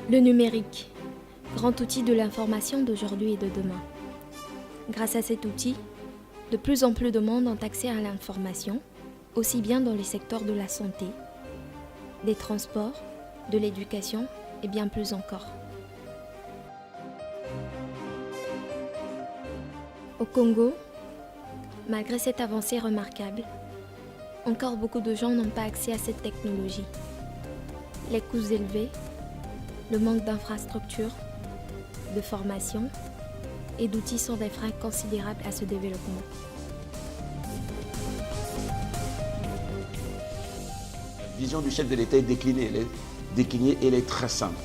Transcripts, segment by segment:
Le numérique, grand outil de l'information d'aujourd'hui et de demain. Grâce à cet outil, de plus en plus de monde ont accès à l'information, aussi bien dans les secteurs de la santé, des transports, de l'éducation et bien plus encore. Au Congo, malgré cette avancée remarquable, encore beaucoup de gens n'ont pas accès à cette technologie. Les coûts élevés, le manque d'infrastructures, de formation et d'outils sont des freins considérables à ce développement. La vision du chef de l'État est déclinée, elle est très simple.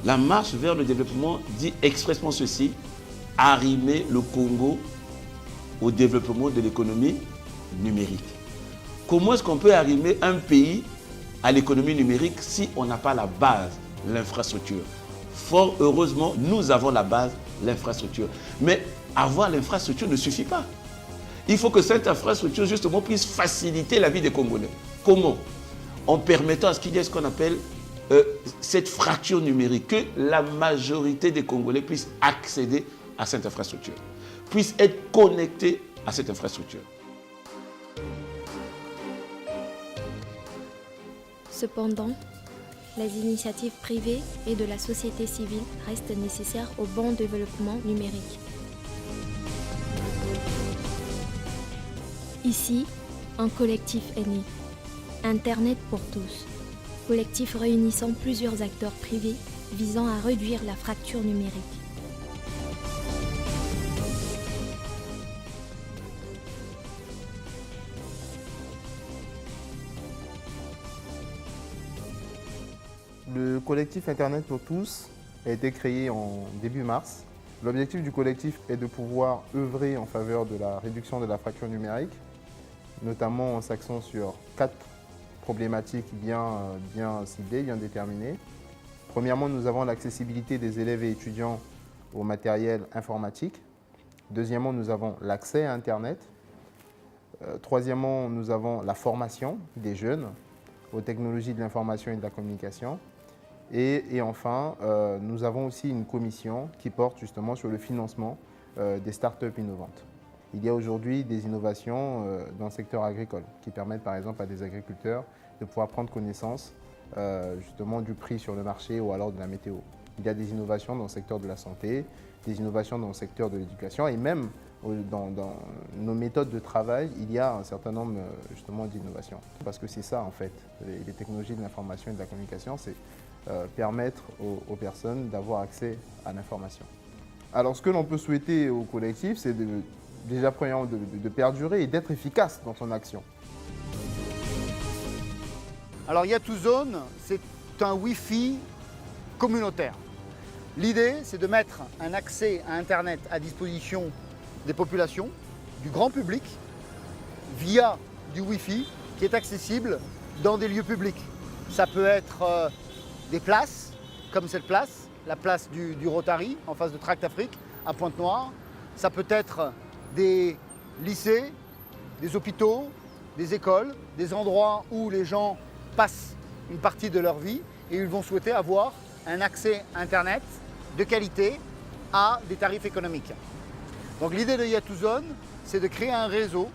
La marche vers le développement dit expressément ceci: arrimer le Congo au développement de l'économie numérique. Comment est-ce qu'on peut arrimer un pays à l'économie numérique si on n'a pas la base, l'infrastructure? Fort heureusement, nous avons la base, l'infrastructure. Mais avoir l'infrastructure ne suffit pas. Il faut que cette infrastructure, justement, puisse faciliter la vie des Congolais. Comment? En permettant à ce qu'il y ait ce qu'on appelle cette fracture numérique, que la majorité des Congolais puissent accéder à cette infrastructure, puissent être connectés à cette infrastructure. Cependant, les initiatives privées et de la société civile restent nécessaires au bon développement numérique. Ici, un collectif est né, Internet pour tous, collectif réunissant plusieurs acteurs privés visant à réduire la fracture numérique. Le collectif Internet pour tous a été créé en début mars. L'objectif du collectif est de pouvoir œuvrer en faveur de la réduction de la fracture numérique, notamment en s'axant sur 4 problématiques bien ciblées, bien déterminées. Premièrement, nous avons l'accessibilité des élèves et étudiants au matériel informatique. Deuxièmement, nous avons l'accès à Internet. Troisièmement, nous avons la formation des jeunes aux technologies de l'information et de la communication. Et enfin, nous avons aussi une commission qui porte justement sur le financement des startups innovantes. Il y a aujourd'hui des innovations dans le secteur agricole qui permettent par exemple à des agriculteurs de pouvoir prendre connaissance justement du prix sur le marché ou alors de la météo. Il y a des innovations dans le secteur de la santé, des innovations dans le secteur de l'éducation et même dans nos méthodes de travail, il y a un certain nombre justement d'innovations. Parce que c'est ça en fait, les technologies de l'information et de la communication, c'est permettre aux personnes d'avoir accès à l'information. Alors ce que l'on peut souhaiter au collectif, c'est déjà premièrement de perdurer et d'être efficace dans son action. Alors Yatuzone, c'est un Wi-Fi communautaire. L'idée, c'est de mettre un accès à Internet à disposition des populations, du grand public, via du Wi-Fi qui est accessible dans des lieux publics. Ça peut être des places, comme cette place, la place du Rotary, en face de Tract Afrique, à Pointe-Noire. Ça peut être des lycées, des hôpitaux, des écoles, des endroits où les gens passent une partie de leur vie et ils vont souhaiter avoir un accès Internet de qualité à des tarifs économiques. Donc l'idée de Yatuzone, c'est de créer un réseau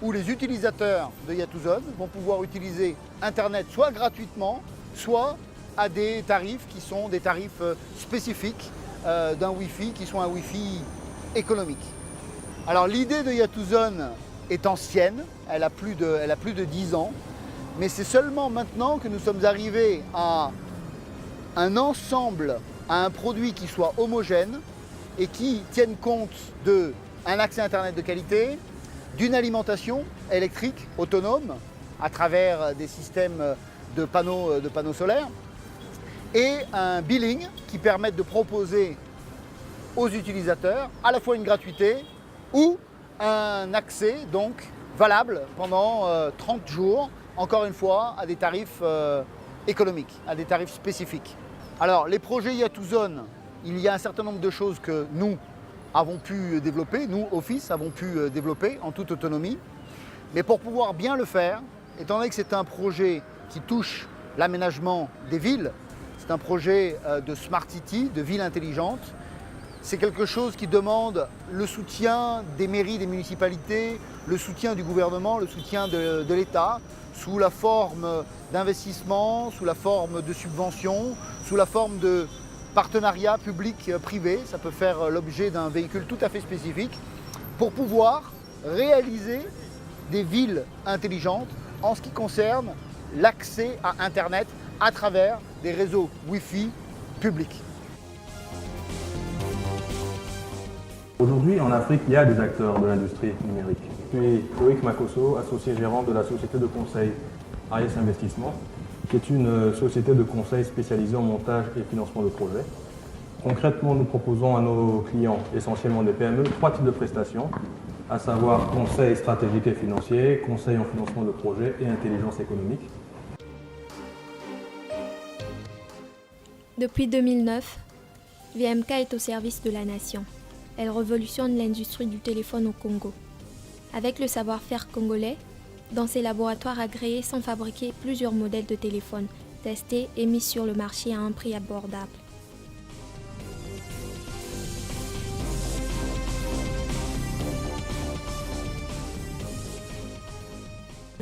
où les utilisateurs de Yatuzone vont pouvoir utiliser Internet soit gratuitement, soit à des tarifs qui sont des tarifs spécifiques d'un Wi-Fi, qui sont un Wi-Fi économique. Alors l'idée de Yatuzone est ancienne, elle a plus de 10 ans, mais c'est seulement maintenant que nous sommes arrivés à un ensemble, à un produit qui soit homogène et qui tienne compte d'un accès Internet de qualité, d'une alimentation électrique autonome à travers des systèmes de panneaux solaires et un billing qui permette de proposer aux utilisateurs à la fois une gratuité ou un accès donc valable pendant 30 jours, encore une fois, à des tarifs économiques, à des tarifs spécifiques. Alors, les projets Yatuzone, il y a un certain nombre de choses que nous avons pu développer, nous, Office, avons pu développer en toute autonomie. Mais pour pouvoir bien le faire, étant donné que c'est un projet qui touche l'aménagement des villes, C'est un projet de Smart City, de ville intelligente. C'est quelque chose qui demande le soutien des mairies, des municipalités, le soutien du gouvernement, le soutien de l'État, sous la forme d'investissement, sous la forme de subventions, sous la forme de partenariats public-privé. Ça peut faire l'objet d'un véhicule tout à fait spécifique pour pouvoir réaliser des villes intelligentes en ce qui concerne l'accès à Internet à travers des réseaux Wi-Fi publics. Aujourd'hui, en Afrique, il y a des acteurs de l'industrie numérique. Je suis Loïc Makosso, associé gérant de la société de conseil Ariès Investissement, qui est une société de conseil spécialisée en montage et financement de projets. Concrètement, nous proposons à nos clients, essentiellement des PME, 3 types de prestations, à savoir conseil stratégique et financier, conseil en financement de projets et intelligence économique. Depuis 2009, VMK est au service de la nation. Elle révolutionne l'industrie du téléphone au Congo. Avec le savoir-faire congolais, dans ses laboratoires agréés sont fabriqués plusieurs modèles de téléphones, testés et mis sur le marché à un prix abordable.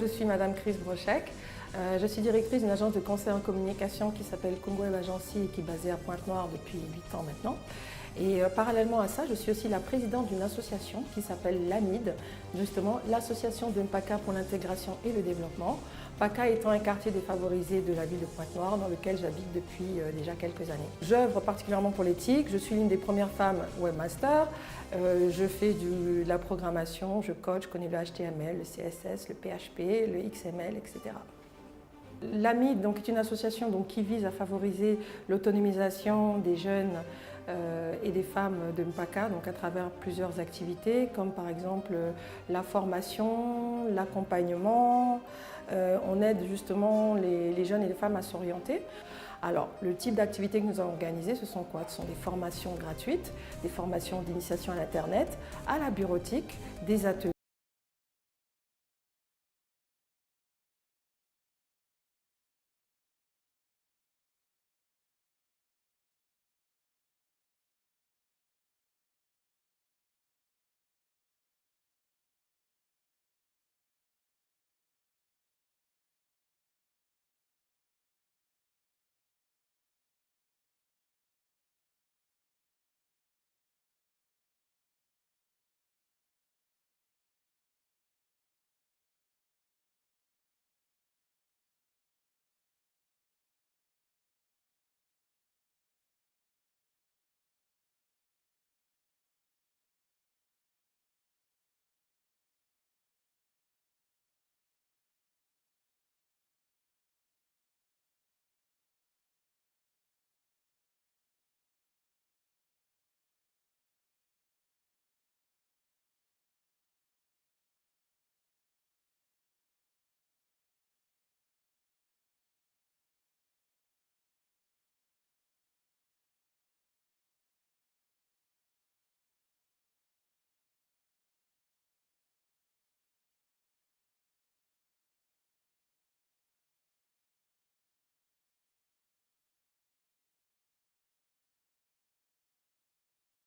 Je suis Madame Chris Brochek. Je suis directrice d'une agence de conseil en communication qui s'appelle Congo Web Agency et qui est basée à Pointe-Noire depuis 8 ans maintenant. Et parallèlement à ça, je suis aussi la présidente d'une association qui s'appelle l'AMID, justement l'association de Mpaka pour l'intégration et le développement. Mpaka étant un quartier défavorisé de la ville de Pointe-Noire dans lequel j'habite depuis déjà quelques années. J'œuvre particulièrement pour l'éthique, je suis l'une des premières femmes webmaster, je fais de la programmation, je coach, je connais le HTML, le CSS, le PHP, le XML, etc. L'AMID est une association qui vise à favoriser l'autonomisation des jeunes et des femmes de Mpaka à travers plusieurs activités comme par exemple la formation, l'accompagnement. On aide justement les jeunes et les femmes à s'orienter. Alors, le type d'activités que nous avons organisées, ce sont quoi? Ce sont des formations gratuites, des formations d'initiation à l'Internet, à la bureautique, des ateliers.